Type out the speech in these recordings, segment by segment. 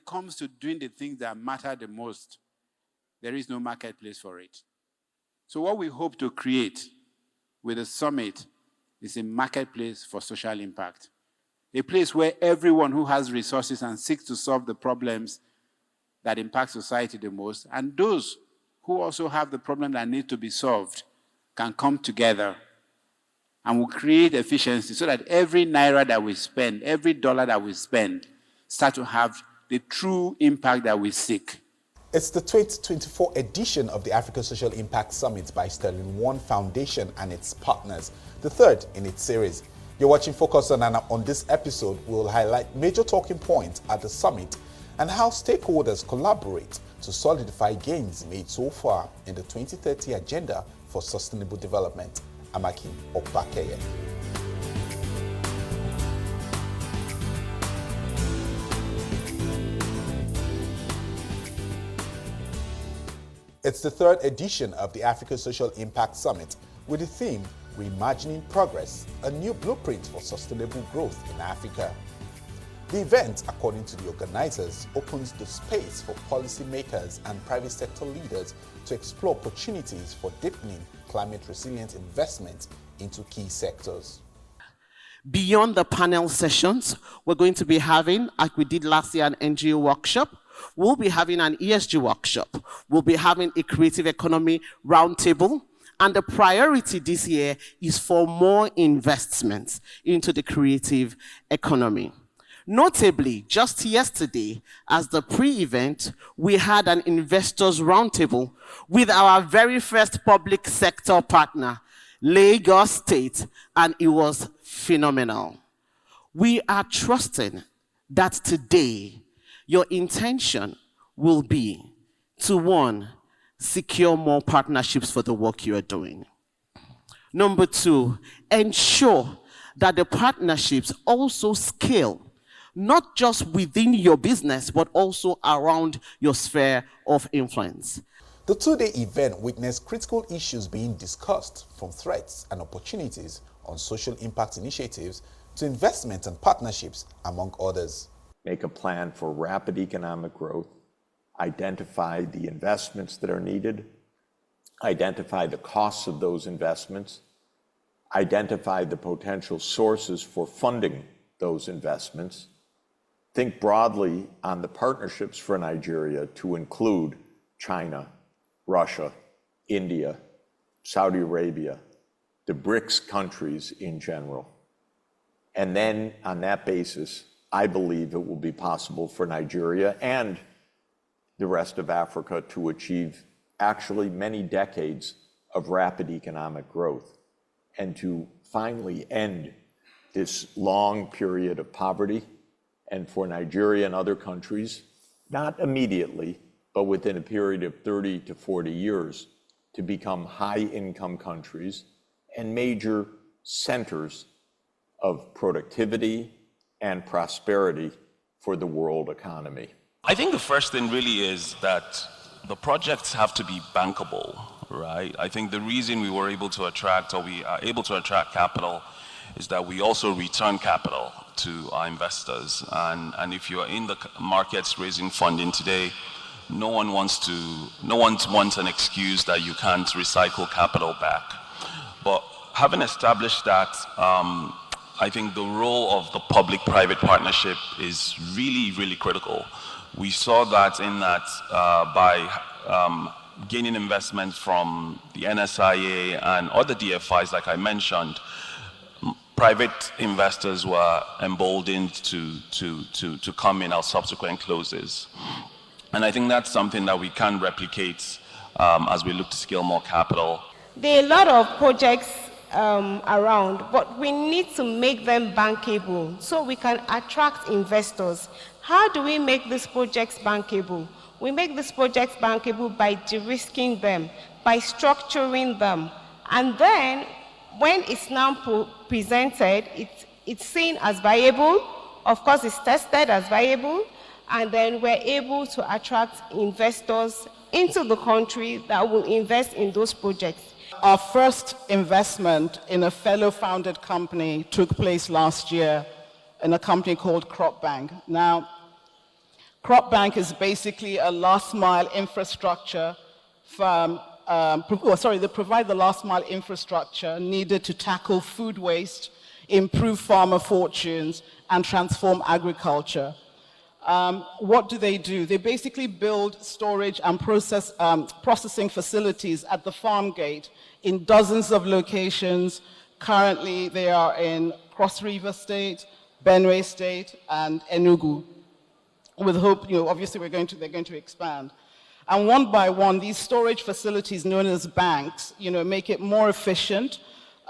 it comes to doing the things that matter the most, there is no marketplace for it. So what we hope to create with the summit is a marketplace for social impact. A place where everyone who has resources and seeks to solve the problems that impact society the most, and those who also have the problem that need to be solved, can come together and will create efficiency so that every naira that we spend, every dollar that we spend, start to have the true impact that we seek. It's the 2024 edition of the Africa Social Impact Summit by Sterling One Foundation and its partners, the third in its series. You're watching Focus On, and on this episode, we'll highlight major talking points at the summit and how stakeholders collaborate to solidify gains made so far in the 2030 Agenda for Sustainable Development. Amaki Okpakeye. It's the third edition of the Africa Social Impact Summit with the theme, Reimagining Progress, a new blueprint for sustainable growth in Africa. The event, according to the organizers, opens the space for policymakers and private sector leaders to explore opportunities for deepening climate-resilient investment into key sectors. Beyond the panel sessions, we're going to be having, like we did last year, an NGO workshop. We'll be having an ESG workshop. We'll be having a creative economy roundtable. And the priority this year is for more investments into the creative economy. Notably, just yesterday, as the pre-event, we had an investors roundtable with our very first public sector partner, Lagos State, and it was phenomenal. We are trusting that today, your intention will be to, one, secure more partnerships for the work you are doing. Number two, ensure that the partnerships also scale, not just within your business, but also around your sphere of influence. The two-day event witnessed critical issues being discussed, from threats and opportunities on social impact initiatives to investment and partnerships, among others. Make a plan for rapid economic growth, identify the investments that are needed, identify the costs of those investments, identify the potential sources for funding those investments, think broadly on the partnerships for Nigeria to include China, Russia, India, Saudi Arabia, the BRICS countries in general. And then on that basis, I believe it will be possible for Nigeria and the rest of Africa to achieve actually many decades of rapid economic growth and to finally end this long period of poverty, and for Nigeria and other countries, not immediately, but within a period of 30 to 40 years, to become high-income countries and major centers of productivity and prosperity for the world economy. I think the first thing really is that the projects have to be bankable, right? I think the reason we were able to attract, or we are able to attract capital, is that we also return capital to our investors. And if you are in the markets raising funding today, no one wants an excuse that you can't recycle capital back. But having established that, I think the role of the public-private partnership is really, really critical. We saw that in that by gaining investment from the NSIA and other DFIs, like I mentioned, private investors were emboldened to come in our subsequent closes. And I think that's something that we can replicate as we look to scale more capital. There are a lot of projects around, but we need to make them bankable so we can attract investors. How do we make these projects bankable? We make these projects bankable by de-risking them, by structuring them. And then, when it's now presented, it's seen as viable. Of course, it's tested as viable. And then we're able to attract investors into the country that will invest in those projects. Our first investment in a fellow-founded company took place last year in a company called Crop Bank. Now, Crop Bank is basically a last mile infrastructure firm. They provide the last mile infrastructure needed to tackle food waste, improve farmer fortunes, and transform agriculture. What do? They basically build storage and processing facilities at the farm gate in dozens of locations. Currently, they are in Cross River State, Benue State, and Enugu. With hope, obviously they're going to expand. And one by one, these storage facilities known as banks, make it more efficient,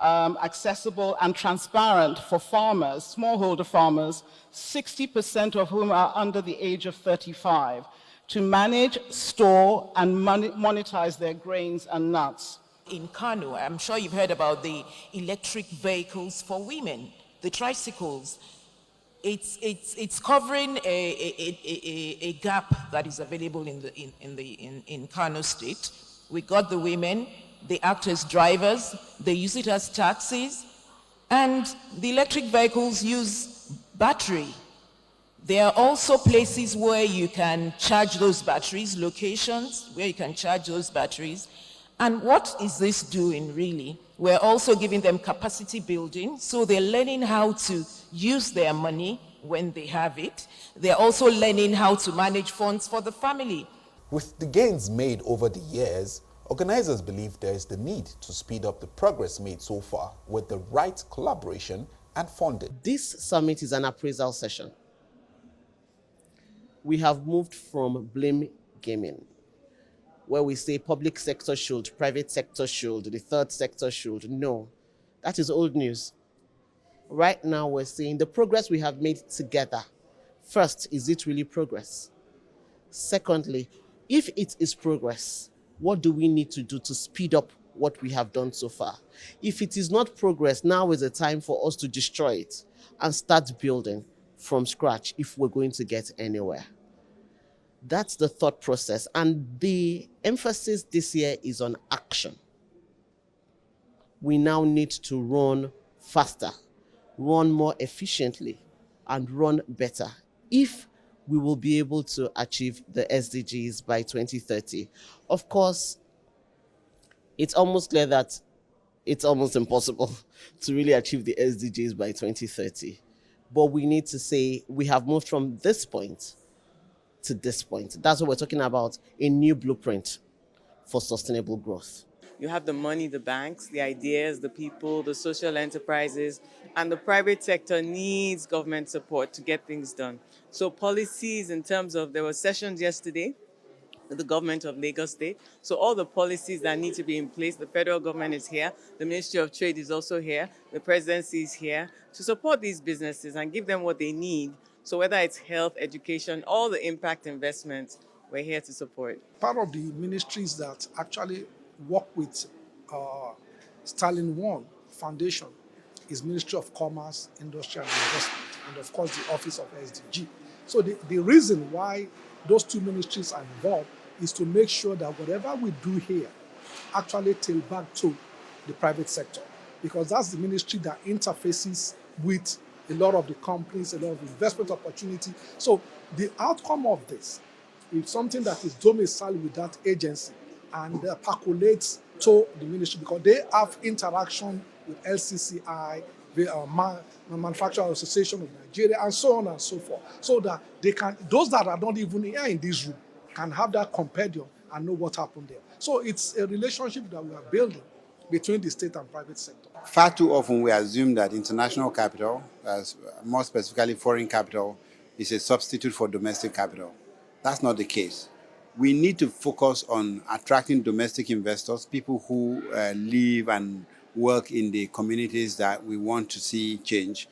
accessible, and transparent for farmers, smallholder farmers, 60% of whom are under the age of 35, to manage, store, and monetize their grains and nuts. In Kano, I'm sure you've heard about the electric vehicles for women, the tricycles. It's covering a gap that is available in Kano State. We got the women, they act as drivers, they use it as taxis, and the electric vehicles use battery. There are also places where you can charge those batteries, locations where you can charge those batteries. And what is this doing really? We're also giving them capacity building, so they're learning how to use their money when they have it. They're also learning how to manage funds for the family. With the gains made over the years, organizers believe there is the need to speed up the progress made so far with the right collaboration and funding. This summit is an appraisal session. We have moved from blame gaming, where we say public sector should, private sector should, the third sector should. No, that is old news. Right now we're saying the progress we have made together. First, is it really progress? Secondly, if it is progress, what do we need to do to speed up what we have done so far? If it is not progress, now is the time for us to destroy it and start building from scratch if we're going to get anywhere. That's the thought process. And the emphasis this year is on action. We now need to run faster, run more efficiently, and run better if we will be able to achieve the SDGs by 2030. Of course, it's almost clear that it's almost impossible to really achieve the SDGs by 2030. But we need to say we have moved from this point to this point. That's what we're talking about, a new blueprint for sustainable growth. You have the money, the banks, the ideas, the people, the social enterprises, and the private sector needs government support to get things done. So policies in terms of, there were sessions yesterday with the government of Lagos State. So all the policies that need to be in place, the federal government is here, the Ministry of Trade is also here, the presidency is here to support these businesses and give them what they need. So whether it's health, education, all the impact investments, we're here to support. Part of the ministries that actually work with Sterling One Foundation is Ministry of Commerce, Industry and Investment, and of course the Office of SDG. So the reason why those two ministries are involved is to make sure that whatever we do here actually tail back to the private sector, because that's the ministry that interfaces with a lot of the companies, a lot of investment opportunity. So the outcome of this is something that is domiciled with that agency and percolates to the ministry, because they have interaction with LCCI, the Manufacturing Association of Nigeria, and so on and so forth, so that they can, those that are not even here in this room, can have that compendium and know what happened there. So it's a relationship that we are building between the state and private sector. Far too often we assume that international capital, more specifically foreign capital, is a substitute for domestic capital. That's not the case. We need to focus on attracting domestic investors, people who live and work in the communities that we want to see change.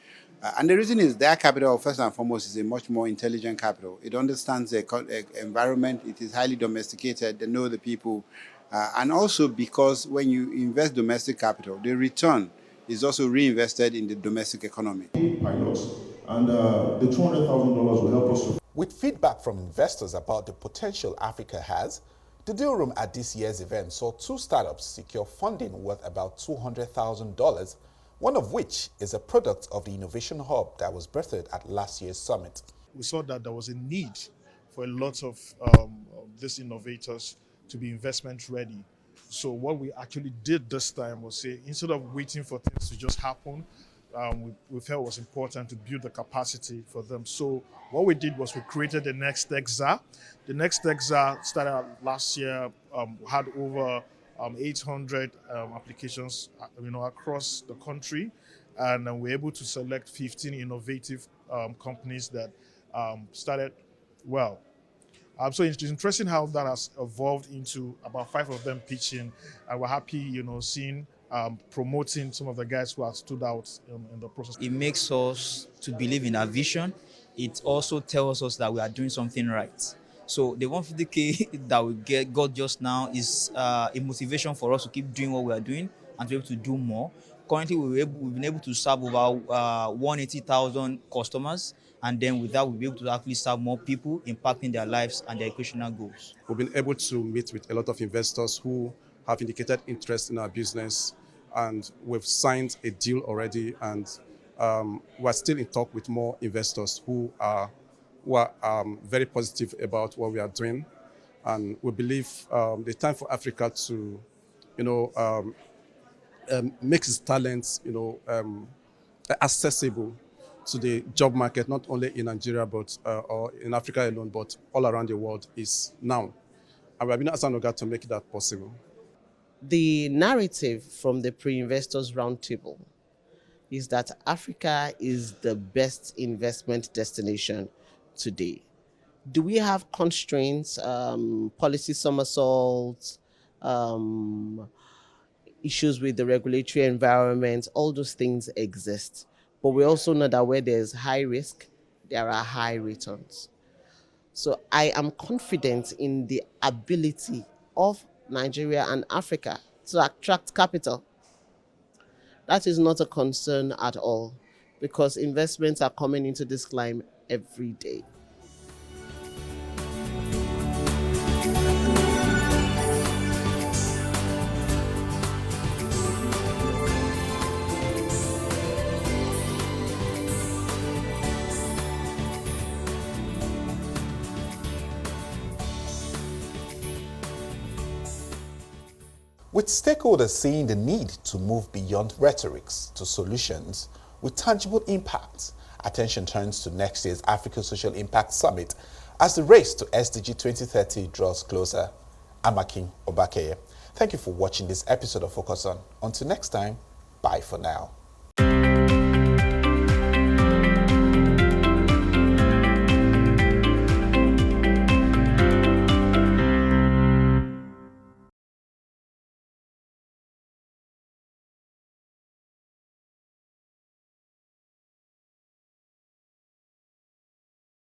And the reason is their capital, first and foremost, is a much more intelligent capital. It understands the environment, it is highly domesticated, they know the people. And also because when you invest domestic capital, the return is also reinvested in the domestic economy. Pilots, and the $200,000 will help us to... With feedback from investors about the potential Africa has, the deal room at this year's event saw two startups secure funding worth about $200,000, one of which is a product of the Innovation Hub that was birthed at last year's summit. We saw that there was a need for a lot of these innovators to be investment ready. So what we actually did this time was say, instead of waiting for things to just happen, we felt it was important to build the capacity for them. So what we did was we created the Next Exa. The Next Exa started out last year, had over 800 applications, across the country, and we're able to select 15 innovative companies that started well. So it's interesting how that has evolved into about 5 of them pitching, and we're happy, seeing promoting some of the guys who have stood out in the process. It makes us to believe in our vision. It also tells us that we are doing something right. So the 150K that we got just now is a motivation for us to keep doing what we are doing and to be able to do more. Currently, we've been able to serve over 180,000 customers, and then with that, we'll be able to actually serve more people, impacting their lives and their educational goals. We've been able to meet with a lot of investors who have indicated interest in our business, and we've signed a deal already, and we're still in talk with more investors who are very positive about what we are doing. And we believe the time for Africa to, make its talents, accessible to the job market, not only in Nigeria, but or in Africa alone, but all around the world, is now. And we have been asked to make that possible. The narrative from the pre-investors roundtable is that Africa is the best investment destination today. Do we have constraints, policy somersaults, issues with the regulatory environment? All those things exist. But we also know that where there's high risk, there are high returns. So I am confident in the ability of Nigeria and Africa to attract capital. That is not a concern at all, because investments are coming into this climate every day. With stakeholders seeing the need to move beyond rhetorics to solutions with tangible impact, attention turns to next year's Africa Social Impact Summit as the race to SDG 2030 draws closer. I'm Akin Obakeye. Thank you for watching this episode of Focus On. Until next time, bye for now.